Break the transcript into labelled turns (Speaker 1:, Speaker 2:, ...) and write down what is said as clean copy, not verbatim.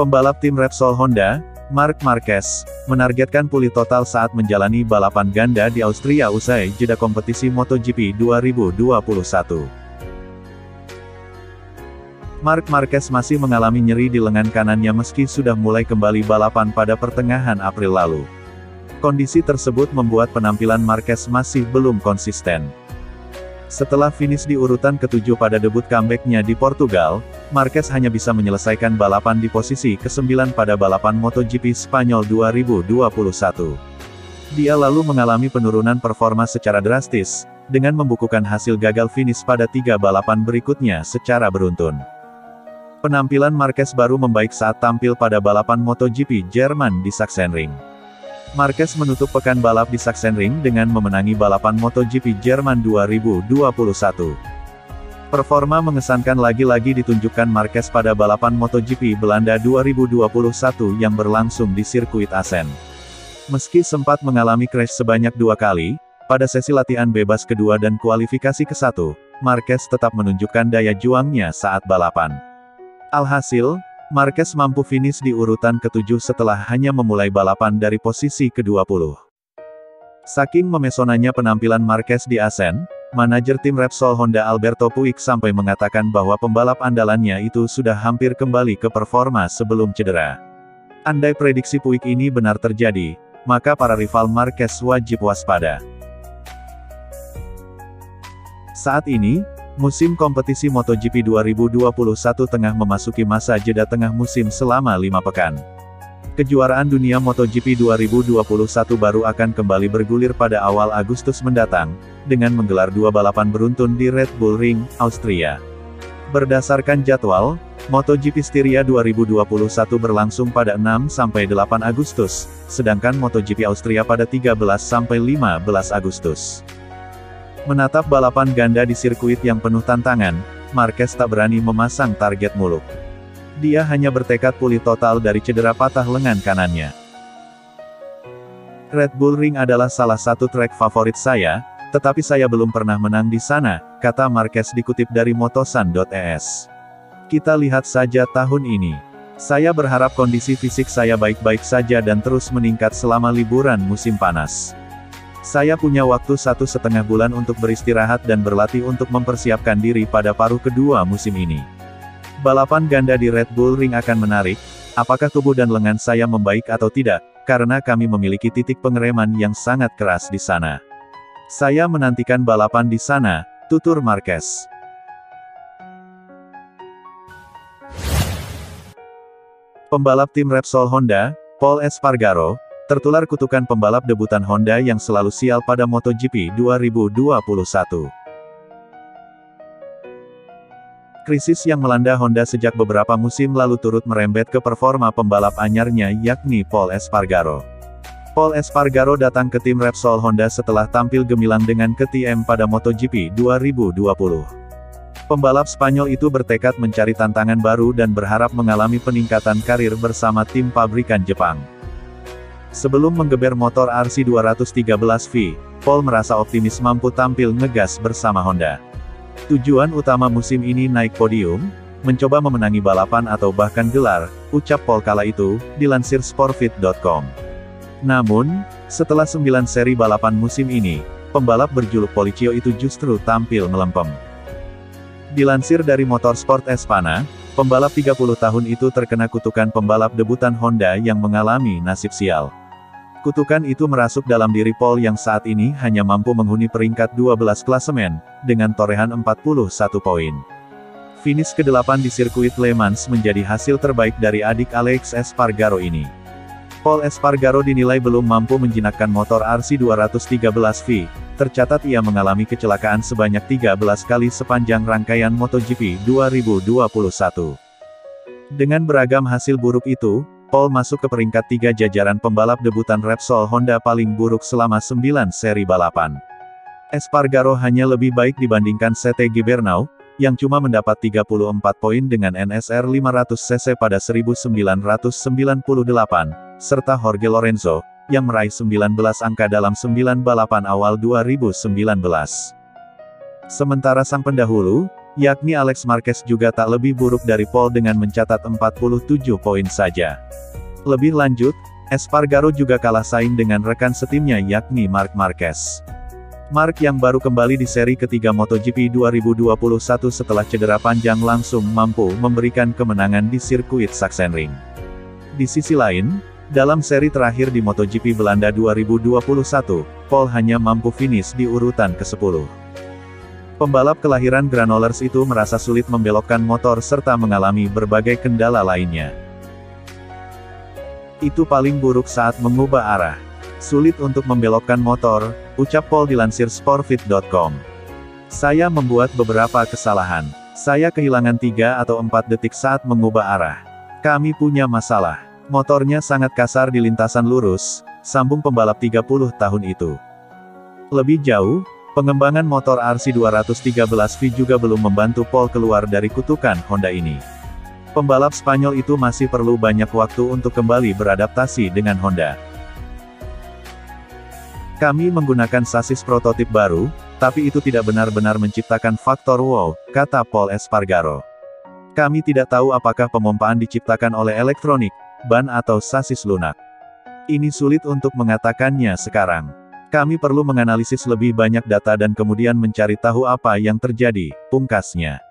Speaker 1: Pembalap tim Repsol Honda, Marc Marquez, menargetkan pulih total saat menjalani balapan ganda di Austria usai jeda kompetisi MotoGP 2021. Marc Marquez masih mengalami nyeri di lengan kanannya meski sudah mulai kembali balapan pada pertengahan April lalu. Kondisi tersebut membuat penampilan Marquez masih belum konsisten. Setelah finish di urutan ke-7 pada debut comeback-nya di Portugal, Marquez hanya bisa menyelesaikan balapan di posisi ke-9 pada balapan MotoGP Spanyol 2021. Dia lalu mengalami penurunan performa secara drastis, dengan membukukan hasil gagal finish pada 3 balapan berikutnya secara beruntun. Penampilan Marquez baru membaik saat tampil pada balapan MotoGP Jerman di Sachsenring. Marquez menutup pekan balap di Sachsenring dengan memenangi balapan MotoGP Jerman 2021. Performa mengesankan lagi-lagi ditunjukkan Marquez pada balapan MotoGP Belanda 2021 yang berlangsung di sirkuit Assen. Meski sempat mengalami crash sebanyak 2 kali, pada sesi latihan bebas kedua dan kualifikasi ke-1, Marquez tetap menunjukkan daya juangnya saat balapan. Alhasil, Marquez mampu finish di urutan ke-7 setelah hanya memulai balapan dari posisi ke-20. Saking memesonanya penampilan Marquez di Assen, manajer tim Repsol Honda Alberto Puig sampai mengatakan bahwa pembalap andalannya itu sudah hampir kembali ke performa sebelum cedera. Andai prediksi Puig ini benar terjadi, maka para rival Marquez wajib waspada. Saat ini, musim kompetisi MotoGP 2021 tengah memasuki masa jeda tengah musim selama 5 pekan. Kejuaraan dunia MotoGP 2021 baru akan kembali bergulir pada awal Agustus mendatang, dengan menggelar 2 balapan beruntun di Red Bull Ring, Austria. Berdasarkan jadwal, MotoGP Styria 2021 berlangsung pada 6-8 Agustus, sedangkan MotoGP Austria pada 13-15 Agustus. Menatap balapan ganda di sirkuit yang penuh tantangan, Marquez tak berani memasang target muluk. Dia hanya bertekad pulih total dari cedera patah lengan kanannya. Red Bull Ring adalah salah satu trek favorit saya, tetapi saya belum pernah menang di sana, kata Marquez dikutip dari motosan.es. Kita lihat saja tahun ini. Saya berharap kondisi fisik saya baik-baik saja dan terus meningkat selama liburan musim panas. Saya punya waktu 1,5 bulan untuk beristirahat dan berlatih untuk mempersiapkan diri pada paruh kedua musim ini. Balapan ganda di Red Bull Ring akan menarik, apakah tubuh dan lengan saya membaik atau tidak, karena kami memiliki titik pengereman yang sangat keras di sana. Saya menantikan balapan di sana, tutur Marquez. Pembalap tim Repsol Honda, Pol Espargaro, tertular kutukan pembalap debutan Honda yang selalu sial pada MotoGP 2021. Krisis yang melanda Honda sejak beberapa musim lalu turut merembet ke performa pembalap anyarnya yakni Pol Espargaro. Pol Espargaro datang ke tim Repsol Honda setelah tampil gemilang dengan KTM pada MotoGP 2020. Pembalap Spanyol itu bertekad mencari tantangan baru dan berharap mengalami peningkatan karir bersama tim pabrikan Jepang. Sebelum menggeber motor RC213V, Pol merasa optimis mampu tampil ngegas bersama Honda. Tujuan utama musim ini naik podium, mencoba memenangi balapan atau bahkan gelar, ucap Pol kala itu, dilansir Sportfit.com. Namun, setelah 9 seri balapan musim ini, pembalap berjuluk Policio itu justru tampil melempem. Dilansir dari Motorsport Espana, pembalap 30 tahun itu terkena kutukan pembalap debutan Honda yang mengalami nasib sial. Kutukan itu merasuk dalam diri Pol yang saat ini hanya mampu menghuni peringkat 12 klasemen, dengan torehan 41 poin. Finish ke-8 di sirkuit Le Mans menjadi hasil terbaik dari adik Alex Espargaro ini. Pol Espargaro dinilai belum mampu menjinakkan motor RC213V, tercatat ia mengalami kecelakaan sebanyak 13 kali sepanjang rangkaian MotoGP 2021. Dengan beragam hasil buruk itu, Pol masuk ke peringkat 3 jajaran pembalap debutan Repsol Honda paling buruk selama 9 seri balapan. Espargaro hanya lebih baik dibandingkan Sete Gibernau, yang cuma mendapat 34 poin dengan NSR 500cc pada 1998, serta Jorge Lorenzo, yang meraih 19 angka dalam 9 balapan awal 2019. Sementara sang pendahulu, yakni Alex Marquez juga tak lebih buruk dari Paul dengan mencatat 47 poin saja. Lebih lanjut, Espargaro juga kalah saing dengan rekan setimnya yakni Marc Marquez. Marc yang baru kembali di seri ketiga MotoGP 2021 setelah cedera panjang langsung mampu memberikan kemenangan di sirkuit Sachsenring. Di sisi lain, dalam seri terakhir di MotoGP Belanda 2021, Paul hanya mampu finish di urutan ke-10. Pembalap kelahiran Granollers itu merasa sulit membelokkan motor serta mengalami berbagai kendala lainnya. Itu paling buruk saat mengubah arah. Sulit untuk membelokkan motor, ucap Paul dilansir Sportfit.com. Saya membuat beberapa kesalahan. Saya kehilangan 3 atau 4 detik saat mengubah arah. Kami punya masalah. Motornya sangat kasar di lintasan lurus, sambung pembalap 30 tahun itu. Lebih jauh, pengembangan motor RC213V juga belum membantu Paul keluar dari kutukan Honda ini. Pembalap Spanyol itu masih perlu banyak waktu untuk kembali beradaptasi dengan Honda. Kami menggunakan sasis prototip baru, tapi itu tidak benar-benar menciptakan faktor wow, kata Pol Espargaro. Kami tidak tahu apakah pemompaan diciptakan oleh elektronik, ban atau sasis lunak. Ini sulit untuk mengatakannya sekarang. Kami perlu menganalisis lebih banyak data dan kemudian mencari tahu apa yang terjadi, pungkasnya.